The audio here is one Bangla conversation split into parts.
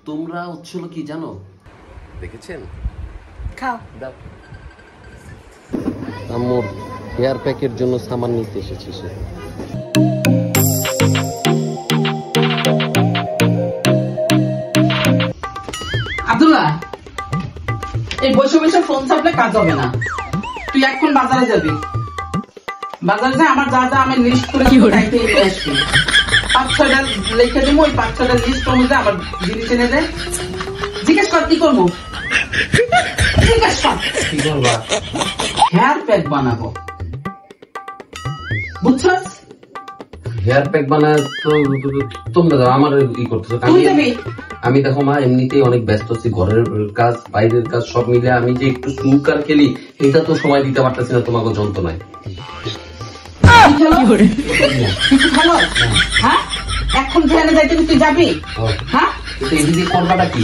তোমরা হচ্ছিল কি জানো? দেখেছেন? খাও দাও। আম্মুর হেয়ার প্যাকের জন্য সামান নিতে এসেছে সে। আব্দুল্লাহ, এই বসে বসে ফোন চাপলে কাজ হবে না। তুই এখন বাজারে যাবি। বাজারে যা আমার যা যা আমি লিস্ট করে আসবি। 5-6টা লিখে দিব, ওই 5-6টা লিস্ট অনুযায়ী আমার জিনিস এনে দেয়। জিজ্ঞেস কর কি করবো, জিজ্ঞেস কর কি করবা। হেয়ার প্যাক বানাবো, বুঝছস? হেয়ার প্যাক বানায় তো তোমরা আমার ই করতেছো। আমি দেখো মা এমনিতেই অনেক ব্যস্ত আছি, ঘরের কাজ বাইরের কাজ সব মিলে আমি যে একটু স্নুকার খেলি এটা তো সময় দিতে পারতেছি না তোমাকে যন্ত্রণায়। কিছু ভালো হ্যাঁ, এখন ধ্যানে যাইতে তুই যাবি হ্যাঁ? করবাটা কি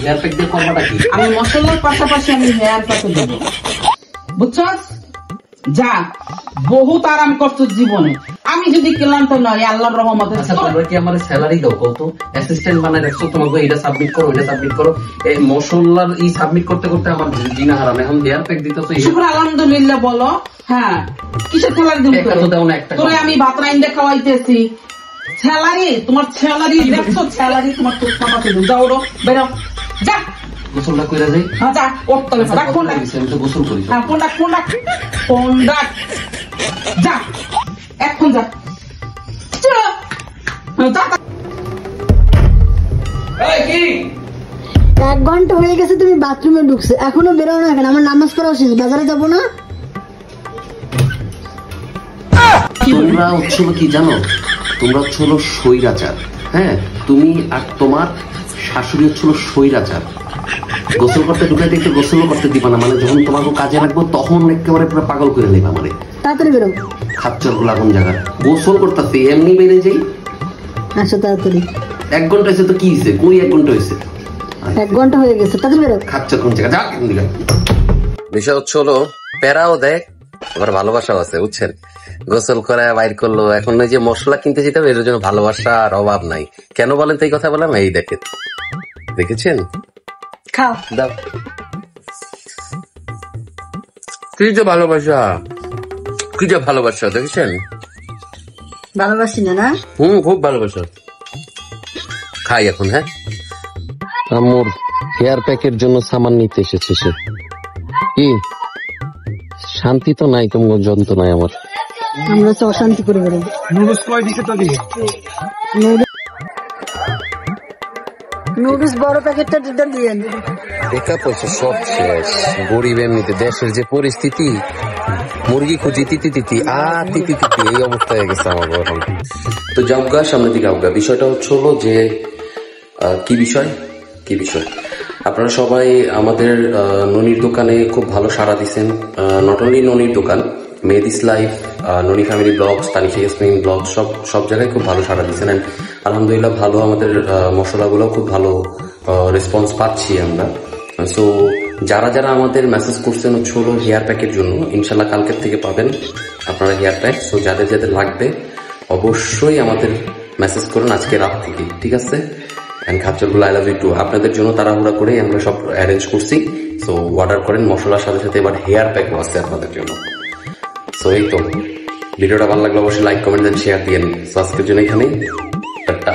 হেয়ার প্যাক দিয়ে করবাটা কি? আমি মশলার পাশাপাশি আমি হেয়ার প্যাকও দেবো, বুঝছস? যা, বহুত আরাম করছো জীবনে। আমি যদি ক্লান্ত নয় আল্লাহর রহমতে। তোমরা কি আমার স্যালারি দাও কত? অ্যাসিস্ট্যান্ট বানায় রাখছো, তোমাকে এটা সাবমিট করো ওইটা সাবমিট করো। এই মশলার ই সাবমিট করতে করতে আমার দিনা হারাম। এখন হেয়ার প্যাক দিতেছো। শুকর আলহামদুলিল্লাহ বলো। হ্যাঁ, কিসের স্যালারি দিব? তোরে আমি ভাত রাইন্দা খাওয়াইতেছি। স্যালারি তোমার স্যালারি দেখছো? স্যালারি তোমার তো পাঠাতে দেব। যাও রো, বেরো যা। গোসলটা কইরা যাই। হ্যাঁ যা, করতে হবে। রাখ ফোন, আমি তো গোসল করি। হ্যাঁ ফোন রাখ, ফোন রাখ, ফোন রাখ। যা এখন যা। কি 1 ঘন্টা হয়ে গেছে তুমি বাথরুমে ঢুকছে, এখনো বেরো না কেন? আমার নামাজ পড়া শেষ, বাজারে যাবো না? তোমরা হচ্ছিল কি জানো? তোমরা হচ্ছিল স্বৈরাচার। হ্যাঁ, তুমি আর তোমার শাশুড়ি হচ্ছিল স্বৈরাচার। গোসল করতে ঢুকাইতে একটু গোসল করতে দিবা না, মানে যখন তোমাকে কাজে রাখবো তখন একেবারে পুরো পাগল করে নিবা। মানে তাড়াতাড়ি বেরো। খাচ্চর গুলা কোন জায়গা? গোসল করতেছি এমনি বেড়ে যাই। আচ্ছা তাড়াতাড়ি। 1 ঘন্টা হয়েছে তো কি হয়েছে? কই 1 ঘন্টা হয়েছে? 1 ঘন্টা হয়ে গেছে, তাড়াতাড়ি বেরো। খাচ্চর কোন জায়গা? যা। বিষয় হচ্ছে হলো প্যারাও দেখ, আবার ভালোবাসাও আছে, বুঝছেন? গোসল করে বাইর করলো, এখন ওই যে মশলা কিনতে যেতে হবে, এর জন্য ভালোবাসার অভাব নাই। কেন বলেন তো এই কথা বললাম? এই দেখেন, দেখেছেন? খাও দাও। কি যে ভালোবাসা, কি যে ভালোবাসা, দেখেছেন? ভালোবাসি না? না খুব ভালোবাসা। খাই এখন। হ্যাঁ, আম্মুর হেয়ার প্যাকের জন্য সামান নিতে এসেছে সে। কি শান্তি তো নাই, তোমার যন্ত্রণায় আমার। আমরা তো অশান্তি করে বেরো। নুডলস বড় প্যাকেটটা দুটো দিয়ে দেখা পয়সা সব শেষ। গরিব এমনিতে, দেশের যে পরিস্থিতি, মুরগি খুঁজি তিতি তিতি তিতি তিতি, এই অবস্থা হয়ে গেছে আমার এখন। তো যাওগা, সামনের দিকে আউগা। বিষয়টা হচ্ছে হলো যে কি বিষয় আপনারা সবাই আমাদের ননির দোকানে খুব ভালো সাড়া দিচ্ছেন। নট অনলি ননির দোকান, Mehedi's life, Noni family blogs, Tanisha Yasmin blog, সব জায়গায় খুব ভালো সাড়া দিচ্ছেন। অ্যান্ড আলহামদুলিল্লাহ ভালো, আমাদের মশলাগুলো খুব ভালো রেসপন্স পাচ্ছি আমরা। সো যারা যারা আমাদের মেসেজ করছেন হচ্ছে হলো হেয়ার প্যাকের জন্য, ইনশাল্লাহ কালকের থেকে পাবেন আপনারা হেয়ার প্যাক। সো যাদের যাদের লাগবে অবশ্যই আমাদের মেসেজ করুন আজকে রাত থেকে, ঠিক আছে? অ্যান্ড খাচ্চরগুলো আই লাভ ইউ টু। আপনাদের জন্য তাড়াহুড়া করে আমরা সব অ্যারেঞ্জ করছি। সো অর্ডার করেন, মশলার সাথে সাথে এবার হেয়ার প্যাকও আছে আপনাদের জন্য। সো এই তো, ভিডিওটা ভালো লাগলে অবশ্যই লাইক, কমেন্ট দেন, শেয়ার দিয়েন। সো আজকের জন্য এখানেই টাটা।